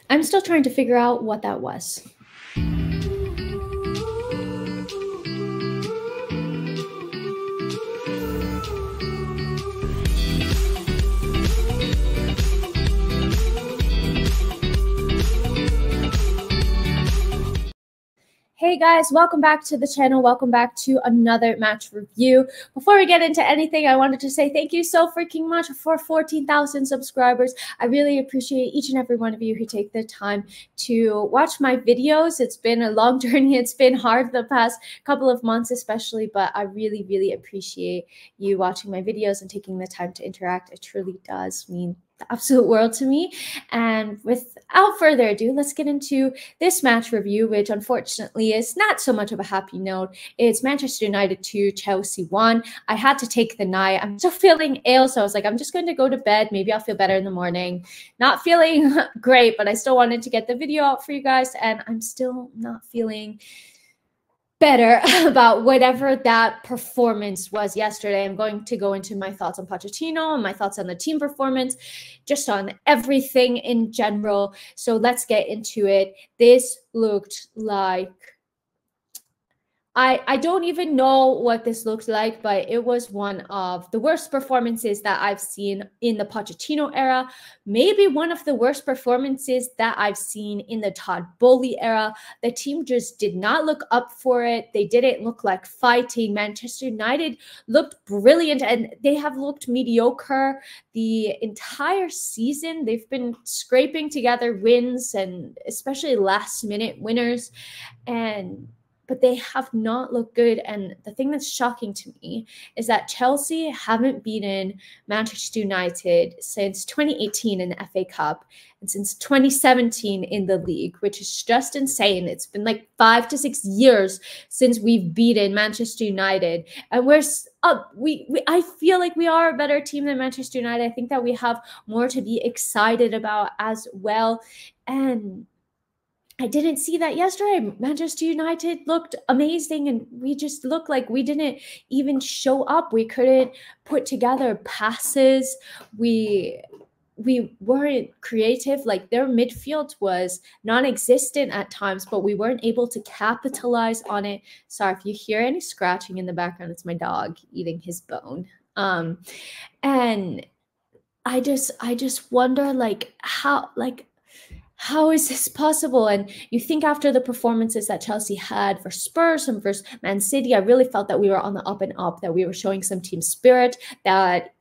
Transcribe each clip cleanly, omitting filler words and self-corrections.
I'm still trying to figure out what that was. Hey guys, welcome back to the channel. Welcome back to another match review. Before we get into anything, I wanted to say thank you so freaking much for 14,000 subscribers. I really appreciate each and every one of you who take the time to watch my videos. It's been a long journey. It's been hard the past couple of months especially, but I really, really appreciate you watching my videos and taking the time to interact. It truly does mean the absolute world to me. And without further ado, let's get into this match review, which unfortunately is not so much of a happy note. It's Manchester United 2, Chelsea 1. I had to take the night. I'm still feeling ill, so I was like, I'm just going to go to bed. Maybe I'll feel better in the morning. Not feeling great, but I still wanted to get the video out for you guys, and I'm still not feeling better about whatever that performance was yesterday. I'm going to go into my thoughts on Pochettino and my thoughts on the team performance, just on everything in general. So let's get into it. This looked like I don't even know what this looked like, but it was one of the worst performances that I've seen in the Pochettino era. Maybe one of the worst performances that I've seen in the Todd Bowley era. The team just did not look up for it. They didn't look like fighting. Manchester United looked brilliant, and they have looked mediocre the entire season. They've been scraping together wins, and especially last-minute winners, but they have not looked good. And the thing that's shocking to me is that Chelsea haven't beaten Manchester United since 2018 in the FA Cup and since 2017 in the league, which is just insane. It's been like 5 to 6 years since we've beaten Manchester United, and we're up. I feel like we are a better team than Manchester United. I think that we have more to be excited about as well. And I didn't see that yesterday. Manchester United looked amazing, and we just looked like we didn't even show up. We couldn't put together passes. We weren't creative. Like, their midfield was non-existent at times, but we weren't able to capitalize on it. Sorry if you hear any scratching in the background. It's my dog eating his bone. And I just wonder, how is this possible? And you think after the performances that Chelsea had for Spurs and versus Man City, I really felt that we were on the up and up, that we were showing some team spirit, that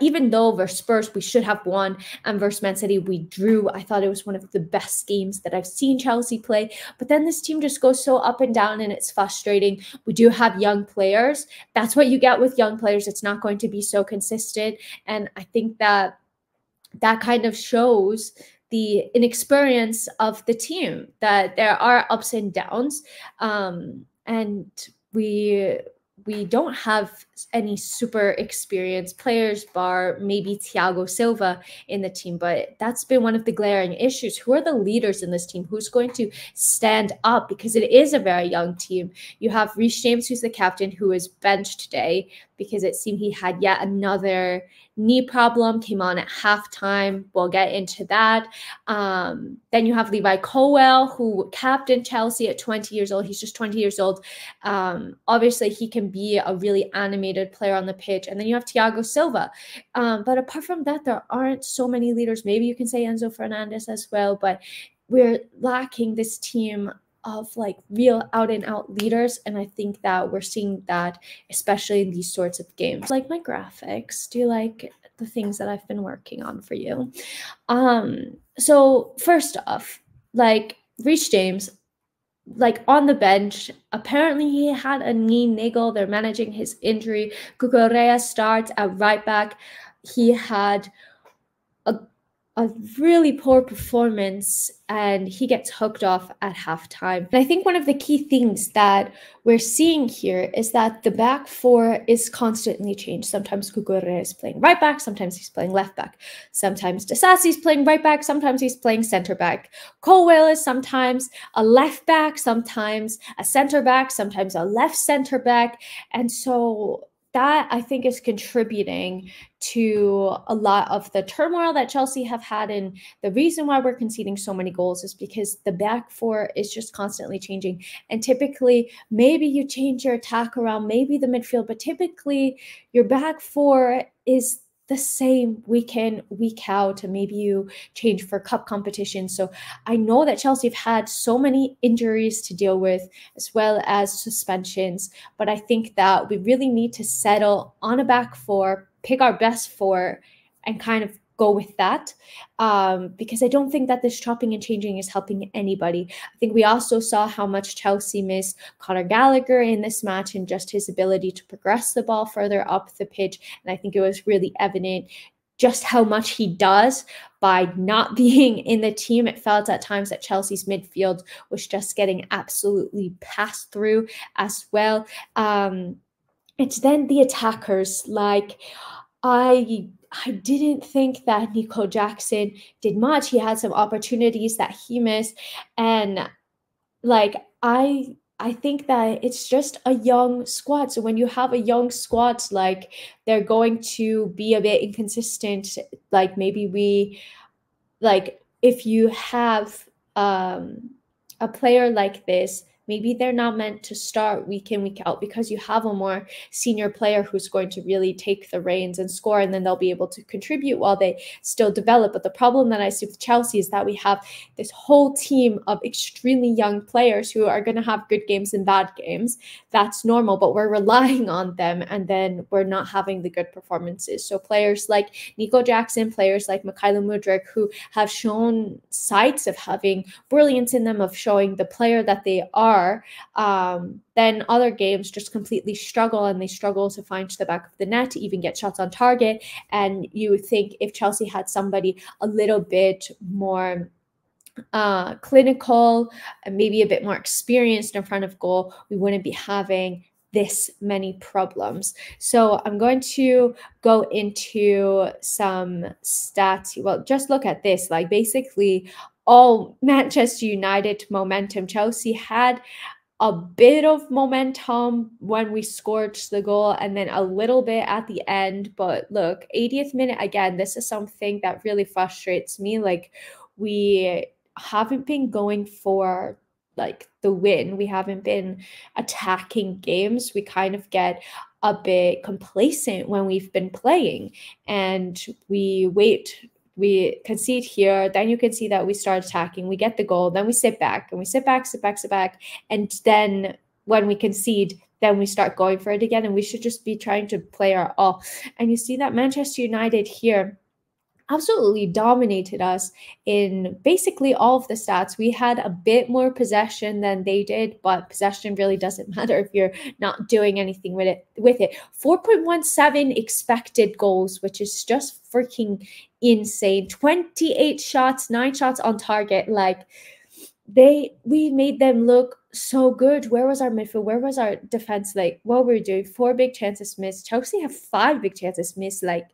even though versus Spurs we should have won and versus Man City we drew, I thought it was one of the best games that I've seen Chelsea play. But then this team just goes so up and down, and it's frustrating. We do have young players. That's what you get with young players. It's not going to be so consistent. And I think that kind of shows the inexperience of the team, that there are ups and downs, and we don't have any super experienced players, bar maybe Thiago Silva in the team. But that's been one of the glaring issues. Who are the leaders in this team? Who's going to stand up? Because it is a very young team. You have Reece James, who's the captain, who was benched today because it seemed he had yet another knee problem, came on at halftime. We'll get into that. Then you have Levi Colwill, who captained Chelsea at 20 years old. He's just 20 years old. Obviously, he can be a really animated player on the pitch. And then you have Thiago Silva. But apart from that, there aren't so many leaders. Maybe you can say Enzo Fernandez as well, but we're lacking this team of like real out and out leaders. And I think that we're seeing that especially in these sorts of games. Like my graphics, do you like the things that I've been working on for you? So first off, like Reece James, like on the bench, apparently he had a knee niggle. They're managing his injury. Cucurella starts at right back. He had a really poor performance, and he gets hooked off at halftime. And I think one of the key things that we're seeing here is that the back four is constantly changed. Sometimes Cucurella is playing right back, sometimes he's playing left back. Sometimes Disasi is playing right back, sometimes he's playing center back. Colwill is sometimes a left back, sometimes a center back, sometimes a left center back. And so that I think is contributing to a lot of the turmoil that Chelsea have had. And the reason why we're conceding so many goals is because the back four is just constantly changing. And typically, maybe you change your attack around, maybe the midfield, but typically your back four is the same week in, week out, and maybe you change for cup competition. So I know that Chelsea have had so many injuries to deal with, as well as suspensions, but I think that we really need to settle on a back four, pick our best four, and kind of go with that, because I don't think that this chopping and changing is helping anybody. I think we also saw how much Chelsea missed Conor Gallagher in this match and just his ability to progress the ball further up the pitch. And I think it was really evident just how much he does by not being in the team. It felt at times that Chelsea's midfield was just getting absolutely passed through as well. It's then the attackers. Like, I didn't think that Nico Jackson did much. He had some opportunities that he missed, and like I think that it's just a young squad. So when you have a young squad, like, they're going to be a bit inconsistent. Like, maybe we, like, if you have a player like this, maybe they're not meant to start week in, week out, because you have a more senior player who's going to really take the reins and score, and then they'll be able to contribute while they still develop. But the problem that I see with Chelsea is that we have this whole team of extremely young players who are going to have good games and bad games. That's normal, but we're relying on them, and then we're not having the good performances. So players like Nico Jackson, players like Mykhailo Mudryk, who have shown signs of having brilliance in them, of showing the player that they are, then other games just completely struggle, and they struggle to find the back of the net to even get shots on target. And you think if Chelsea had somebody a little bit more clinical and maybe a bit more experienced in front of goal, we wouldn't be having this many problems. So I'm going to go into some stats. Well, just look at this. Like, basically all Manchester United momentum. Chelsea had a bit of momentum when we scored the goal, and then a little bit at the end. But look, 80th minute, again, this is something that really frustrates me. Like, we haven't been going for like the win. We haven't been attacking games. We kind of get a bit complacent when we've been playing, and we concede here, then you can see that we start attacking, we get the goal, then we sit back, and we sit back, and then when we concede, then we start going for it again, and we should just be trying to play our all. And you see that Manchester United here absolutely dominated us in basically all of the stats. We had a bit more possession than they did, but possession really doesn't matter if you're not doing anything with it. 4.17 expected goals, which is just freaking insane. 28 shots, 9 shots on target. Like, we made them look so good. Where was our midfield? Where was our defense? Like, what were we doing? 4 big chances missed. Chelsea have 5 big chances missed. Like,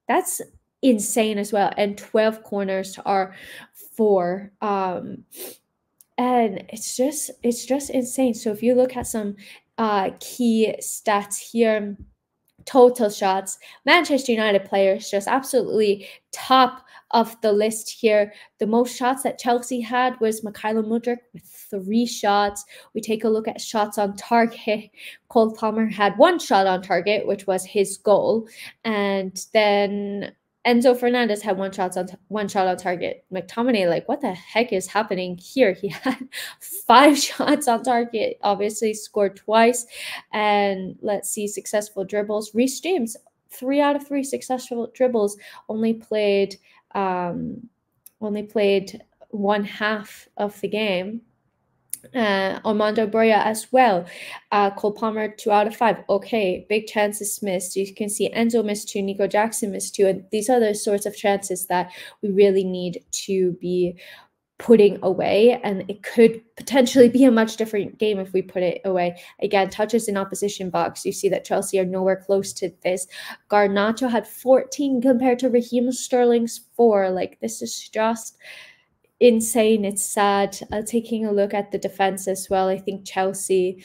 that's insane as well. And 12 corners to our 4. And it's just insane. So if you look at some key stats here, total shots, Manchester United players just absolutely top of the list here. The most shots that Chelsea had was Mykhailo Mudryk with 3 shots. We take a look at shots on target. Cole Palmer had 1 shot on target, which was his goal. And then Enzo Fernandez had 1 shot on target. McTominay, like, what the heck is happening here? He had 5 shots on target, obviously scored twice. And let's see, successful dribbles. Reece James, 3 out of 3 successful dribbles, only played 1 half of the game. Armando Broya as well. Cole Palmer, 2 out of 5. Okay, big chances missed. You can see Enzo missed 2, Nico Jackson missed 2, and these are the sorts of chances that we really need to be putting away, and it could potentially be a much different game if we put it away. Again, touches in opposition box, you see that Chelsea are nowhere close to this. Garnacho had 14 compared to Raheem Sterling's 4. Like, this is just insane. It's sad. Taking a look at the defense as well, I think Chelsea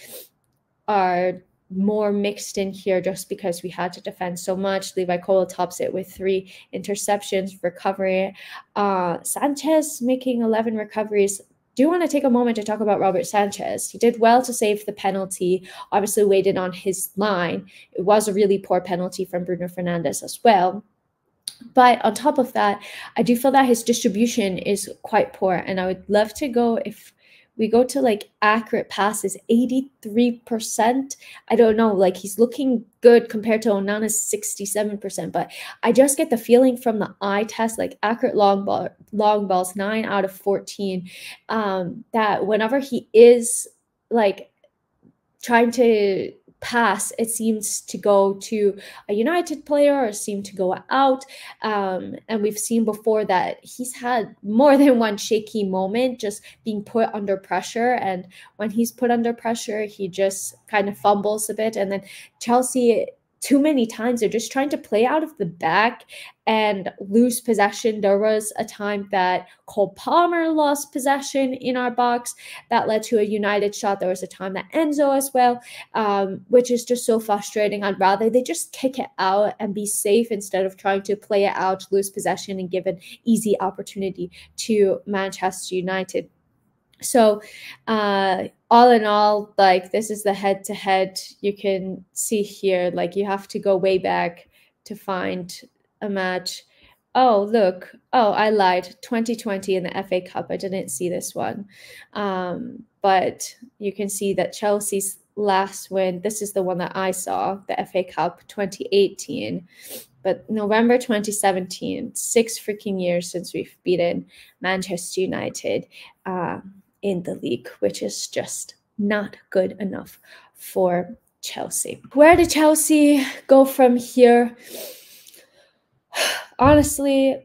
are more mixed in here just because we had to defend so much. Levi Cole tops it with 3 interceptions, recovery. Sanchez making 11 recoveries. Do want to take a moment to talk about Robert Sanchez. He did well to save the penalty, obviously weighed in on his line. It was a really poor penalty from Bruno Fernandes as well. But on top of that, I do feel that his distribution is quite poor. And I would love to go, if we go to like accurate passes, 83%. I don't know, like he's looking good compared to Onana's 67%. But I just get the feeling from the eye test, like accurate long balls, 9 out of 14, that whenever he is like trying to pass, it seems to go to a United player or seem to go out. And we've seen before that he's had more than one shaky moment just being put under pressure. And when he's put under pressure, he just kind of fumbles a bit. And then Chelsea, too many times, they're just trying to play out of the back and lose possession. There was a time that Cole Palmer lost possession in our box that led to a United shot. There was a time that Enzo as well, which is just so frustrating. I'd rather they just kick it out and be safe instead of trying to play it out, lose possession, and give an easy opportunity to Manchester United. So all in all, like this is the head-to-head. You can see here, like you have to go way back to find a match. Oh, look. Oh, I lied. 2020 in the FA Cup. I didn't see this one. But you can see that Chelsea's last win, this is the one that I saw, the FA Cup 2018. But November 2017, 6 freaking years since we've beaten Manchester United in the league, which is just not good enough for Chelsea. Where did Chelsea go from here? Honestly,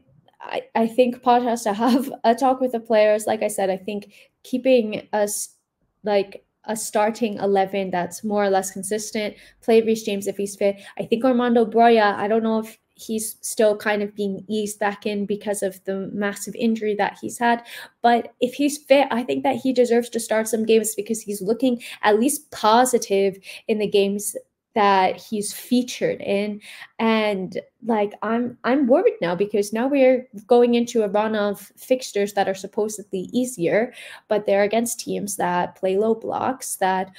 I think Poch has to have a talk with the players. Like I said, I think keeping us like a starting 11 that's more or less consistent, play Reece James if he's fit. I think Armando Broja, I don't know if he's still kind of being eased back in because of the massive injury that he's had. But if he's fit, I think that he deserves to start some games because he's looking at least positive in the games that he's featured in. And like I'm worried now because now we're going into a run of fixtures that are supposedly easier, but they're against teams that play low blocks that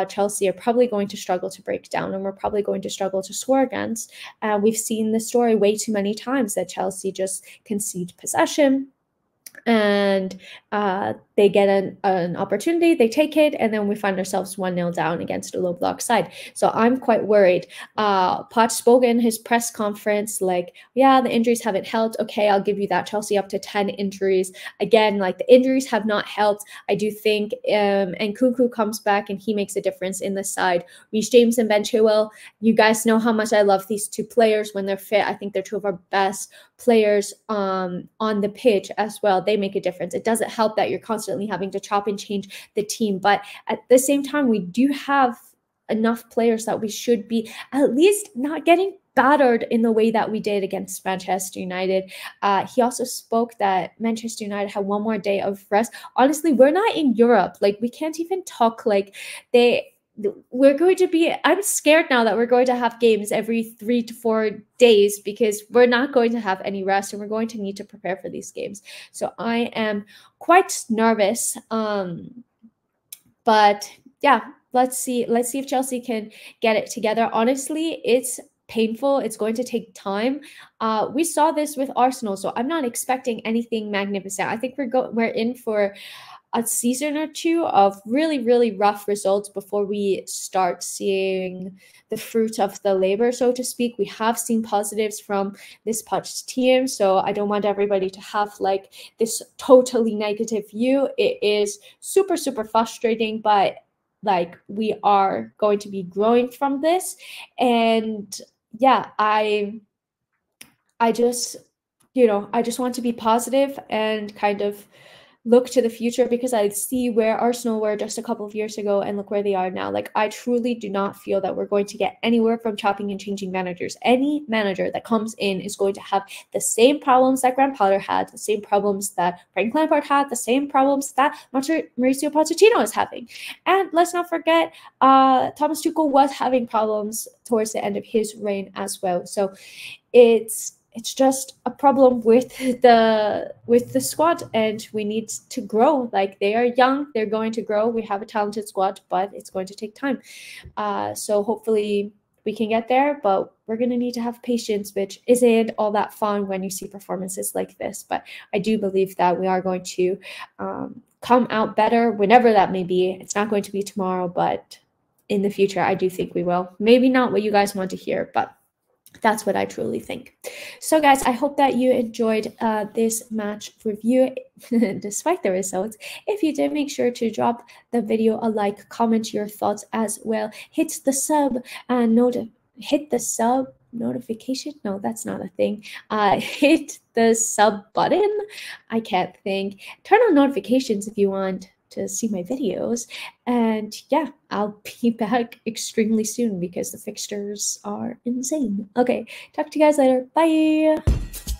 Chelsea are probably going to struggle to break down, and we're probably going to struggle to score against. We've seen the story way too many times that Chelsea just concede possession and they get an opportunity, they take it, and then we find ourselves 1-0 down against a low block side. So I'm quite worried. Poch spoke in his press conference like, yeah, the injuries haven't helped. Okay, I'll give you that. Chelsea up to 10 injuries. Again, like the injuries have not helped. I do think and Nkunku comes back and he makes a difference in the side. Reece James and Ben Chilwell, you guys know how much I love these two players when they're fit. I think they're two of our best players on the pitch as well. They make a difference. It doesn't help that you're constantly having to chop and change the team, but at the same time, we do have enough players that we should be at least not getting battered in the way that we did against Manchester United. He also spoke that Manchester United had one more day of rest. Honestly, we're not in Europe. Like we can't even talk like we're going to be, I'm scared now that we're going to have games every 3 to 4 days because we're not going to have any rest and we're going to need to prepare for these games. So I am quite nervous. But yeah, let's see if Chelsea can get it together. Honestly, it's painful. It's going to take time. We saw this with Arsenal, so I'm not expecting anything magnificent. I think we're in for a season or two of really, really rough results before we start seeing the fruit of the labor, so to speak. We have seen positives from this Poch team, so I don't want everybody to have like this totally negative view. It is super, super frustrating, but like we are going to be growing from this. And yeah, I just want to be positive and kind of look to the future because I see where Arsenal were just a couple of years ago and look where they are now. Like, I truly do not feel that we're going to get anywhere from chopping and changing managers. Any manager that comes in is going to have the same problems that Graham Potter had, the same problems that Frank Lampard had, the same problems that Mauricio Pochettino is having. And let's not forget, Thomas Tuchel was having problems towards the end of his reign as well. So it's just a problem with the squad, and we need to grow. Like, they are young, they're going to grow. We have a talented squad, but it's going to take time. So hopefully we can get there, but we're going to need to have patience, which isn't all that fun when you see performances like this. But I do believe that we are going to come out better whenever that may be. It's not going to be tomorrow, but in the future, I do think we will. Maybe not what you guys want to hear, but that's what I truly think. So guys, I hope that you enjoyed this match review despite the results. If you did, make sure to drop the video a like, comment your thoughts as well. Hit the sub notification. No, that's not a thing. Hit the sub button. I can't think. Turn on notifications if you want to see my videos. And yeah, I'll be back extremely soon because the fixtures are insane. Okay, talk to you guys later. Bye.